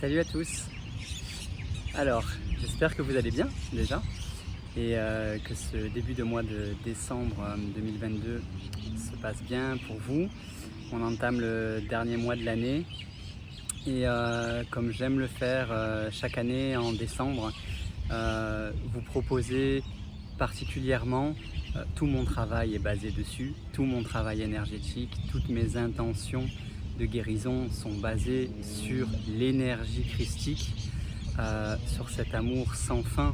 Salut à tous. Alors, j'espère que vous allez bien déjà et que ce début de mois de décembre 2022 se passe bien pour vous. On entame le dernier mois de l'année et comme j'aime le faire chaque année en décembre, vous proposer particulièrement, tout mon travail est basé dessus, tout mon travail énergétique, toutes mes intentions de guérison sont basées sur l'énergie christique, sur cet amour sans fin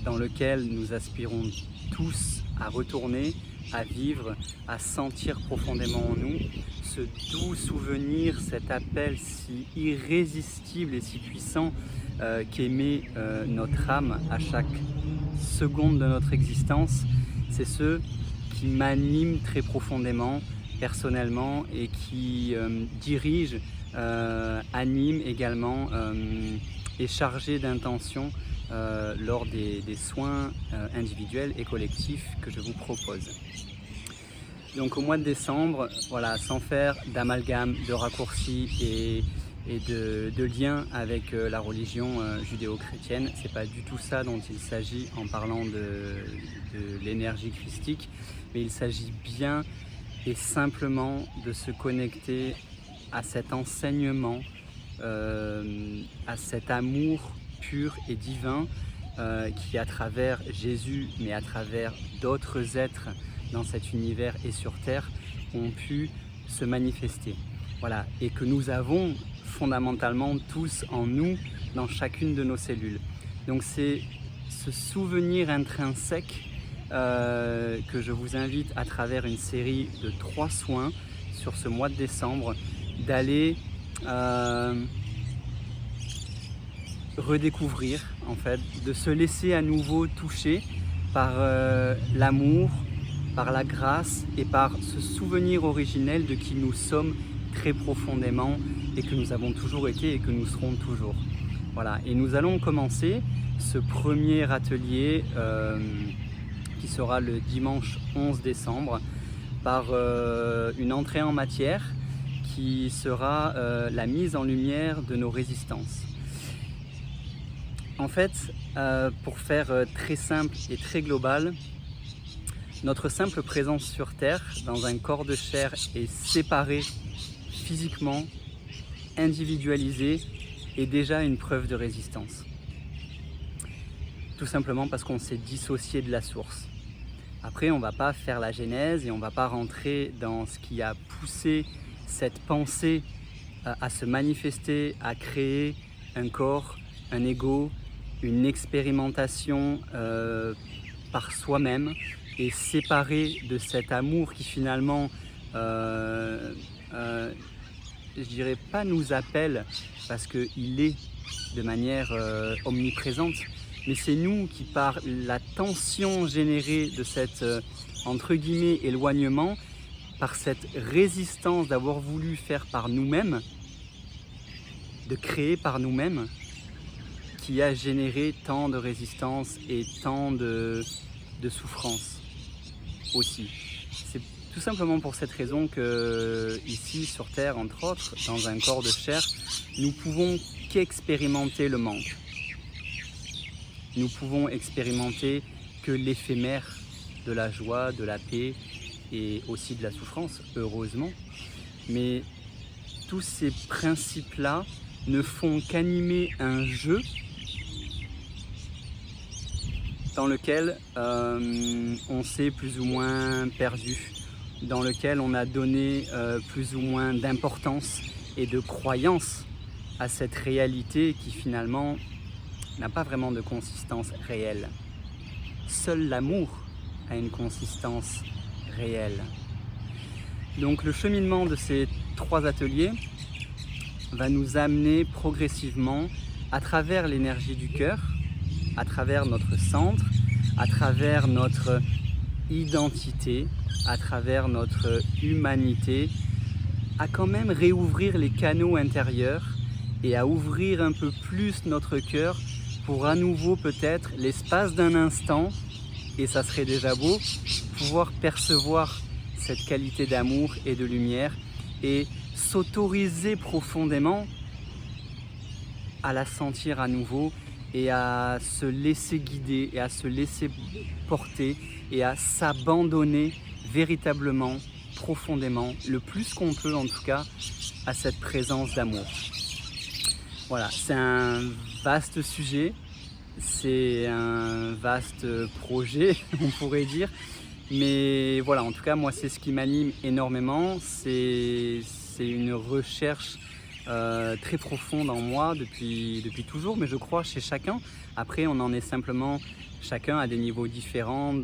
dans lequel nous aspirons tous à retourner, à vivre, à sentir profondément en nous ce doux souvenir, cet appel si irrésistible et si puissant qu'émet notre âme à chaque seconde de notre existence. C'est ce qui m'anime très profondément, personnellement, et qui dirige, anime également, est chargé d'intention lors des soins individuels et collectifs que je vous propose. Donc au mois de décembre, voilà, sans faire d'amalgame, de raccourcis et de lien avec la religion judéo-chrétienne, c'est pas du tout ça dont il s'agit en parlant de l'énergie christique, mais il s'agit bien et simplement de se connecter à cet enseignement, à cet amour pur et divin qui, à travers Jésus, mais à travers d'autres êtres dans cet univers et sur Terre, ont pu se manifester. Voilà, et que nous avons fondamentalement tous en nous, dans chacune de nos cellules. Donc c'est ce souvenir intrinsèque que je vous invite à travers une série de 3 soins sur ce mois de décembre, d'aller redécouvrir, en fait, de se laisser à nouveau toucher par l'amour, par la grâce et par ce souvenir originel de qui nous sommes très profondément et que nous avons toujours été et que nous serons toujours. Voilà, et nous allons commencer ce premier atelier qui sera le dimanche 11 décembre par une entrée en matière qui sera la mise en lumière de nos résistances. En fait, pour faire très simple et très global, notre simple présence sur Terre, dans un corps de chair, est séparée physiquement, individualisée, est déjà une preuve de résistance. Tout simplement parce qu'on s'est dissocié de la source. Après, on ne va pas faire la genèse et on ne va pas rentrer dans ce qui a poussé cette pensée à se manifester, à créer un corps, un ego, une expérimentation par soi-même, et séparé de cet amour qui finalement, je dirais pas nous appelle parce qu'il est de manière omniprésente, mais c'est nous qui, par la tension générée de cet entre guillemets éloignement, par cette résistance d'avoir voulu faire par nous-mêmes, de créer par nous-mêmes, qui a généré tant de résistance et tant de souffrance aussi. C'est tout simplement pour cette raison que ici sur Terre, entre autres, dans un corps de chair, nous pouvons qu'expérimenter le manque. Nous pouvons expérimenter que l'éphémère de la joie, de la paix et aussi de la souffrance, heureusement. Mais tous ces principes-là ne font qu'animer un jeu dans lequel on s'est plus ou moins perdu, dans lequel on a donné plus ou moins d'importance et de croyance à cette réalité qui finalement n'a pas vraiment de consistance réelle. Seul l'amour a une consistance réelle. Donc le cheminement de ces 3 ateliers va nous amener progressivement à travers l'énergie du cœur, à travers notre centre, à travers notre identité, à travers notre humanité, à quand même réouvrir les canaux intérieurs et à ouvrir un peu plus notre cœur pour à nouveau peut-être l'espace d'un instant, et ça serait déjà beau, pouvoir percevoir cette qualité d'amour et de lumière et s'autoriser profondément à la sentir à nouveau et à se laisser guider et à se laisser porter et à s'abandonner véritablement, profondément, le plus qu'on peut en tout cas, à cette présence d'amour. Voilà, c'est un vaste sujet, c'est un vaste projet, on pourrait dire. Mais voilà, en tout cas, moi, c'est ce qui m'anime énormément. C'est une recherche très profonde en moi depuis toujours, mais je crois chez chacun. Après, on en est simplement chacun à des niveaux différents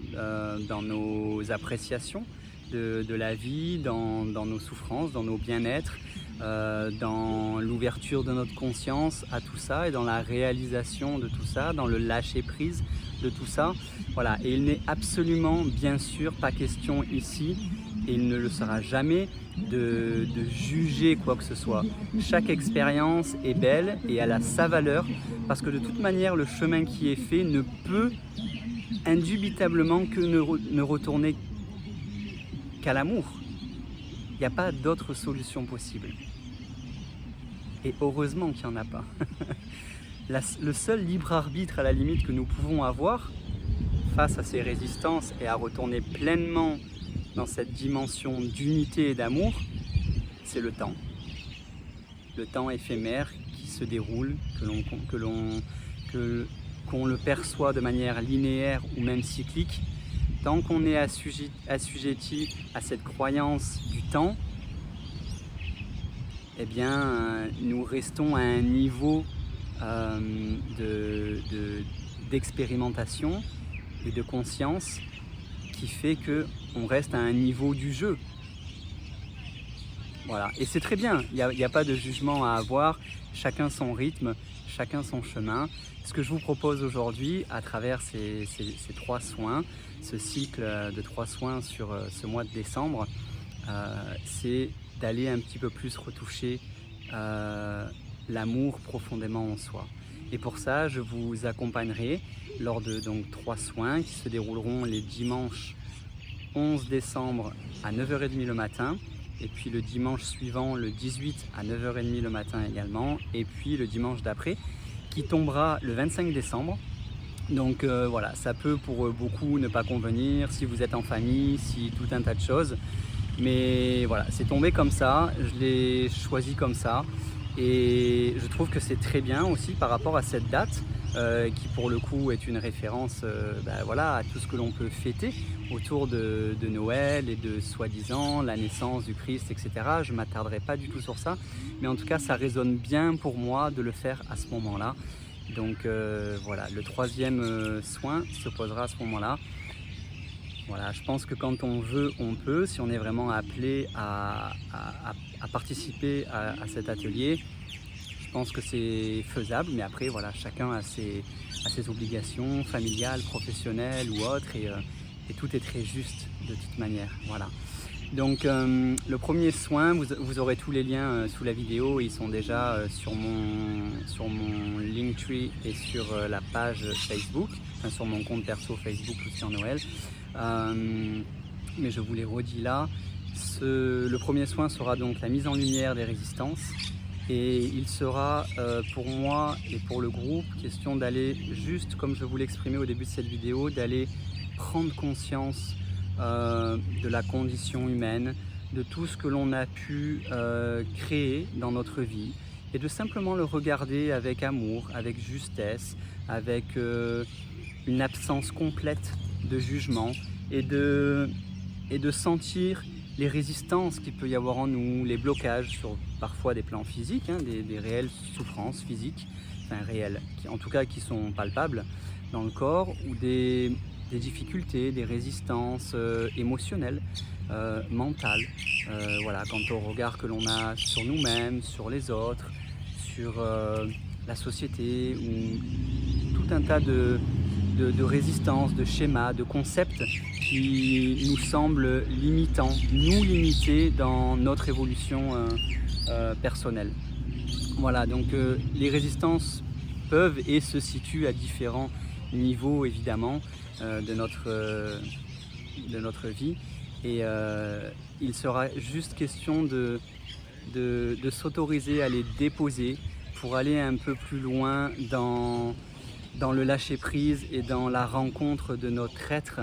dans nos appréciations de la vie, dans nos souffrances, dans nos bien-être, dans l'ouverture de notre conscience à tout ça et dans la réalisation de tout ça, dans le lâcher-prise de tout ça. Voilà. Et il n'est absolument, bien sûr, pas question ici, et il ne le sera jamais, de juger quoi que ce soit. Chaque expérience est belle et elle a sa valeur, parce que de toute manière, le chemin qui est fait ne peut indubitablement que ne retourner qu'à l'amour. Il n'y a pas d'autre solution possible. Et heureusement qu'il n'y en a pas. Le seul libre arbitre à la limite que nous pouvons avoir face à ces résistances et à retourner pleinement dans cette dimension d'unité et d'amour, c'est le temps. Le temps éphémère qui se déroule, qu'on le perçoit de manière linéaire ou même cyclique. Tant qu'on est assujetti à cette croyance du temps, eh bien, nous restons à un niveau d'expérimentation et de conscience qui fait qu'on reste à un niveau du jeu. Voilà, et c'est très bien, il n'y a pas de jugement à avoir, chacun son rythme, chacun son chemin. Ce que je vous propose aujourd'hui, à travers ces 3 soins, ce cycle de 3 soins sur ce mois de décembre, c'est d'aller un petit peu plus retoucher l'amour profondément en soi. Et pour ça, je vous accompagnerai lors de 3 soins qui se dérouleront les dimanches 11 décembre à 9h30 le matin, et puis le dimanche suivant, le 18 à 9h30 le matin également, et puis le dimanche d'après, qui tombera le 25 décembre. Donc voilà, ça peut pour beaucoup ne pas convenir, si vous êtes en famille, si tout un tas de choses. Mais voilà, c'est tombé comme ça, je l'ai choisi comme ça. Et je trouve que c'est très bien aussi par rapport à cette date, qui pour le coup est une référence voilà, à tout ce que l'on peut fêter autour de Noël et de soi-disant la naissance du Christ, etc. Je ne m'attarderai pas du tout sur ça, mais en tout cas ça résonne bien pour moi de le faire à ce moment-là. Donc voilà, le 3e soin se posera à ce moment-là. Voilà, je pense que quand on veut, on peut. Si on est vraiment appelé à participer à cet atelier, je pense que c'est faisable. Mais après, voilà, chacun a ses obligations familiales, professionnelles ou autres. Et tout est très juste de toute manière. Voilà. Donc le premier soin, vous aurez tous les liens sous la vidéo, ils sont déjà sur mon Linktree et sur la page Facebook, enfin sur mon compte perso Facebook Lucien Noël. Mais je vous les redis là. Le premier soin sera donc la mise en lumière des résistances, et il sera pour moi et pour le groupe question d'aller juste, comme je vous l'exprimais au début de cette vidéo, d'aller prendre conscience de la condition humaine, de tout ce que l'on a pu créer dans notre vie, et de simplement le regarder avec amour, avec justesse, avec une absence complète de jugement, et de sentir les résistances qu'il peut y avoir en nous, les blocages sur parfois des plans physiques, des réelles souffrances physiques, enfin réelles, en tout cas qui sont palpables dans le corps, ou des difficultés, des résistances émotionnelles, mentales, voilà, quant au regard que l'on a sur nous-mêmes, sur les autres, sur la société, ou tout un tas de résistances, de schémas, de concepts qui nous semblent limitants, nous limiter dans notre évolution personnelle. Voilà, donc les résistances peuvent et se situent à différents niveaux évidemment de notre vie, et il sera juste question de s'autoriser à les déposer pour aller un peu plus loin dans le lâcher-prise et dans la rencontre de notre être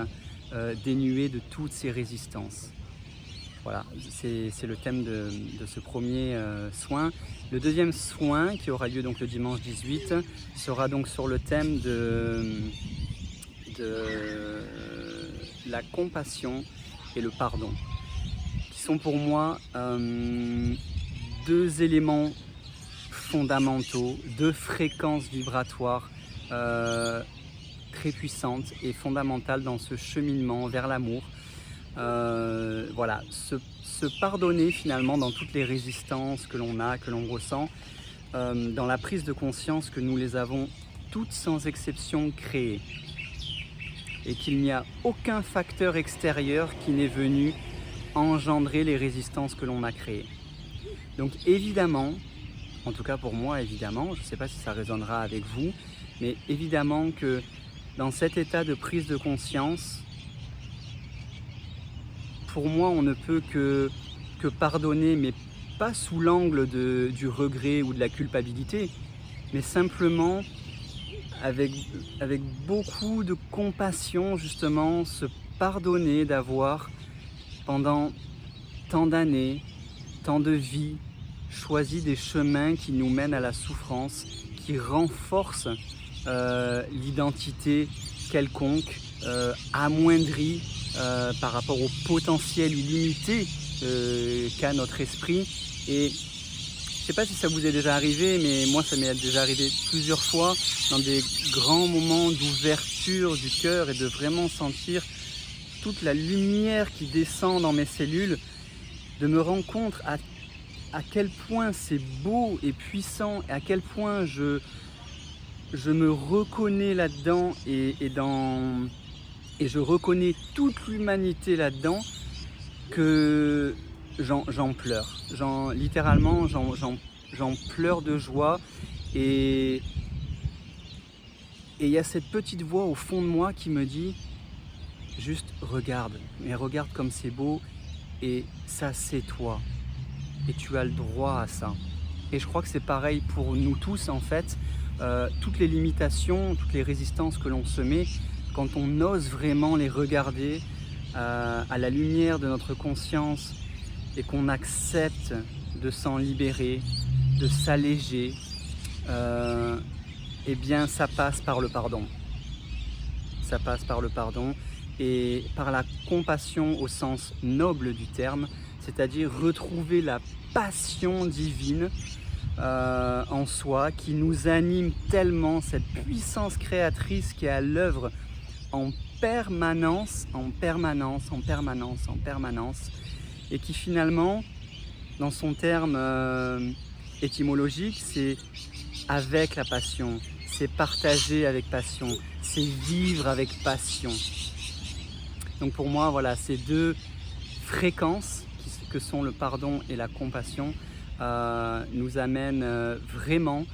dénué de toutes ces résistances. Voilà, c'est le thème de ce premier soin. Le deuxième soin, qui aura lieu donc le dimanche 18, sera donc sur le thème de la compassion et le pardon, qui sont pour moi deux éléments fondamentaux, deux fréquences vibratoires très puissantes et fondamentales dans ce cheminement vers l'amour. Voilà, se pardonner finalement dans toutes les résistances que l'on a, que l'on ressent, dans la prise de conscience que nous les avons toutes sans exception créées et qu'il n'y a aucun facteur extérieur qui n'est venu engendrer les résistances que l'on a créées. Donc évidemment, en tout cas pour moi évidemment, je ne sais pas si ça résonnera avec vous, mais évidemment que dans cet état de prise de conscience, pour moi on ne peut que pardonner, mais pas sous l'angle du regret ou de la culpabilité, mais simplement avec beaucoup de compassion, justement, se pardonner d'avoir pendant tant d'années, tant de vies, choisi des chemins qui nous mènent à la souffrance, qui renforcent l'identité quelconque, amoindrie par rapport au potentiel illimité qu'a notre esprit. Et je ne sais pas si ça vous est déjà arrivé, mais moi ça m'est déjà arrivé plusieurs fois dans des grands moments d'ouverture du cœur et de vraiment sentir toute la lumière qui descend dans mes cellules, de me rendre compte à quel point c'est beau et puissant, et à quel point je me reconnais là-dedans et je reconnais toute l'humanité là-dedans, que j'en pleure. Littéralement, j'en pleure de joie. Et il y a cette petite voix au fond de moi qui me dit juste regarde, mais regarde comme c'est beau, et ça c'est toi. Et tu as le droit à ça. Et je crois que c'est pareil pour nous tous en fait. Toutes les limitations, toutes les résistances que l'on se met, quand on ose vraiment les regarder à la lumière de notre conscience et qu'on accepte de s'en libérer, de s'alléger, eh bien ça passe par le pardon. Ça passe par le pardon et par la compassion au sens noble du terme, c'est-à-dire retrouver la passion divine en soi qui nous anime tellement, cette puissance créatrice qui est à l'œuvre en permanence, et qui finalement, dans son terme étymologique, c'est avec la passion, c'est partager avec passion, c'est vivre avec passion. Donc pour moi, voilà, ces deux fréquences que sont le pardon et la compassion nous amènent vraiment,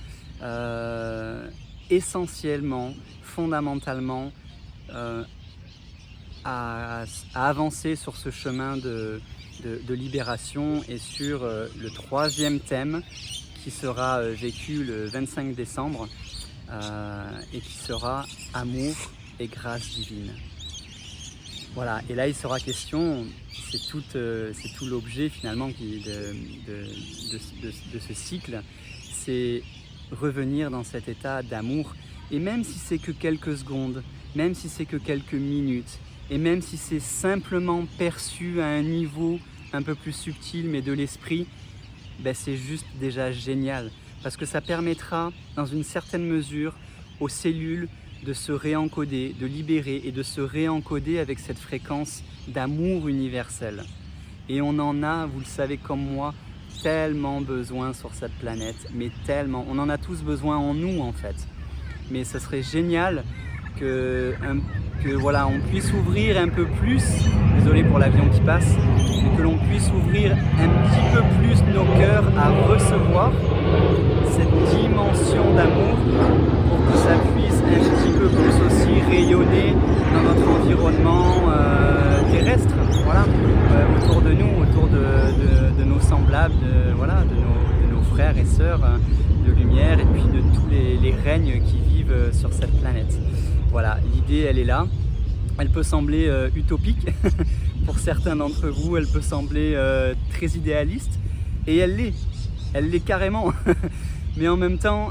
essentiellement, fondamentalement, à avancer sur ce chemin de libération et sur le troisième thème qui sera vécu le 25 décembre et qui sera amour et grâce divine. Voilà, et là il sera question, c'est tout l'objet finalement de ce cycle, c'est revenir dans cet état d'amour, et même si c'est que quelques secondes, même si c'est que quelques minutes, et même si c'est simplement perçu à un niveau un peu plus subtil mais de l'esprit, ben c'est juste déjà génial, parce que ça permettra dans une certaine mesure aux cellules de se réencoder, de libérer et de se réencoder avec cette fréquence d'amour universel. Et on en a, vous le savez comme moi, tellement besoin sur cette planète, mais tellement, on en a tous besoin en nous en fait. Mais ce serait génial que voilà, on puisse ouvrir un peu plus, désolé pour l'avion qui passe, mais que l'on puisse ouvrir un petit peu plus nos cœurs à recevoir cette dimension d'amour pour que ça puisse un petit peu plus aussi rayonner dans notre environnement terrestre, voilà, autour de nous, autour de nos semblables, de nos frères et sœurs de lumière règne, qui vivent sur cette planète. Voilà, l'idée elle est là. Elle peut sembler utopique pour certains d'entre vous, elle peut sembler très idéaliste, et elle l'est carrément. Mais en même temps,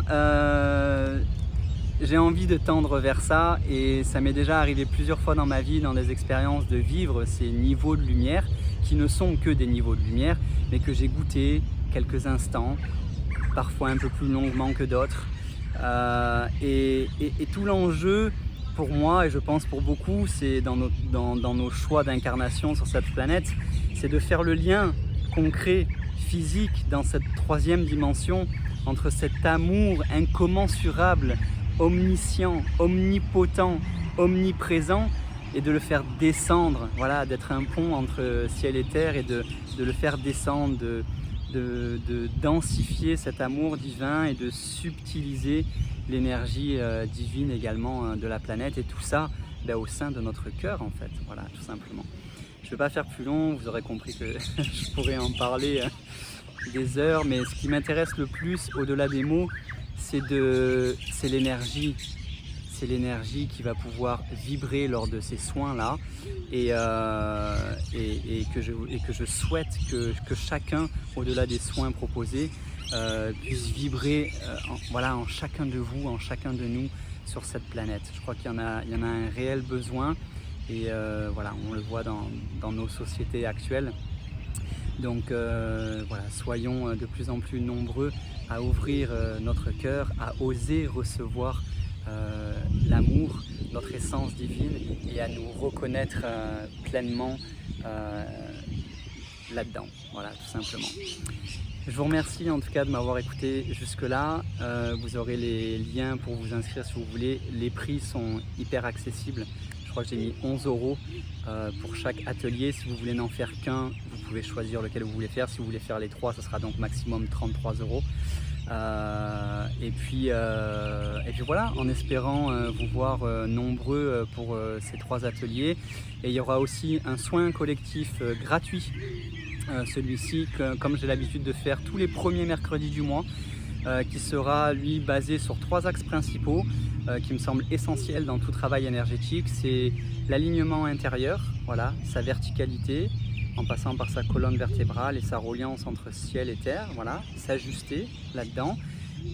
j'ai envie de tendre vers ça, et ça m'est déjà arrivé plusieurs fois dans ma vie, dans des expériences, de vivre ces niveaux de lumière, qui ne sont que des niveaux de lumière, mais que j'ai goûté quelques instants, parfois un peu plus longuement que d'autres. Et tout l'enjeu pour moi, et je pense pour beaucoup, c'est dans nos choix d'incarnation sur cette planète, c'est de faire le lien concret, physique, dans cette troisième dimension, entre cet amour incommensurable, omniscient, omnipotent, omniprésent, et de le faire descendre, voilà, d'être un pont entre ciel et terre, et de le faire descendre, de densifier cet amour divin et de subtiliser l'énergie divine également de la planète, et tout ça au sein de notre cœur, en fait, voilà, tout simplement. Je ne vais pas faire plus long, vous aurez compris que je pourrais en parler des heures, mais ce qui m'intéresse le plus, au-delà des mots, c'est l'énergie. C'est l'énergie qui va pouvoir vibrer lors de ces soins-là, et que je souhaite que chacun, au-delà des soins proposés, puisse vibrer en chacun de vous, en chacun de nous sur cette planète. Je crois qu'il y en a un réel besoin, et voilà, on le voit dans nos sociétés actuelles. Donc voilà, soyons de plus en plus nombreux à ouvrir notre cœur, à oser recevoir l'amour, notre essence divine, et à nous reconnaître pleinement là-dedans, voilà, tout simplement. Je vous remercie en tout cas de m'avoir écouté jusque-là. Vous aurez les liens pour vous inscrire si vous voulez. Les prix sont hyper accessibles. Je crois que j'ai mis 11 € pour chaque atelier. Si vous voulez n'en faire qu'un, vous pouvez choisir lequel vous voulez faire. Si vous voulez faire les trois, ce sera donc maximum 33 €. Et puis voilà, en espérant vous voir nombreux pour ces 3 ateliers. Et il y aura aussi un soin collectif gratuit, celui-ci, comme j'ai l'habitude de faire tous les premiers mercredis du mois, qui sera lui basé sur 3 axes principaux qui me semblent essentiels dans tout travail énergétique. C'est l'alignement intérieur, voilà, sa verticalité, en passant par sa colonne vertébrale et sa reliance entre ciel et terre, voilà, s'ajuster là-dedans.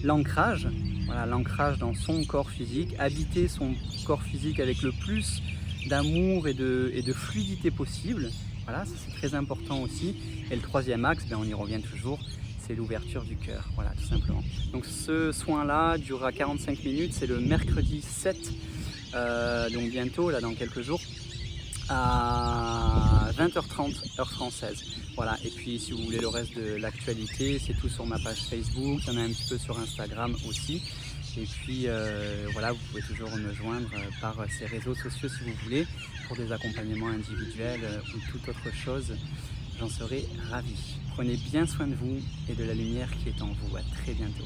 L'ancrage, voilà, l'ancrage dans son corps physique, habiter son corps physique avec le plus d'amour et de fluidité possible, voilà, ça c'est très important aussi. Et le 3e axe, on y revient toujours, c'est l'ouverture du cœur, voilà, tout simplement. Donc ce soin-là durera 45 minutes, c'est le mercredi 7, donc bientôt, là dans quelques jours, à 20h30 heure française. Voilà, et puis si vous voulez le reste de l'actualité, c'est tout sur ma page Facebook, il y en a un petit peu sur Instagram aussi. Et puis voilà, vous pouvez toujours me joindre par ces réseaux sociaux si vous voulez, pour des accompagnements individuels ou toute autre chose. J'en serai ravi. Prenez bien soin de vous et de la lumière qui est en vous. À très bientôt.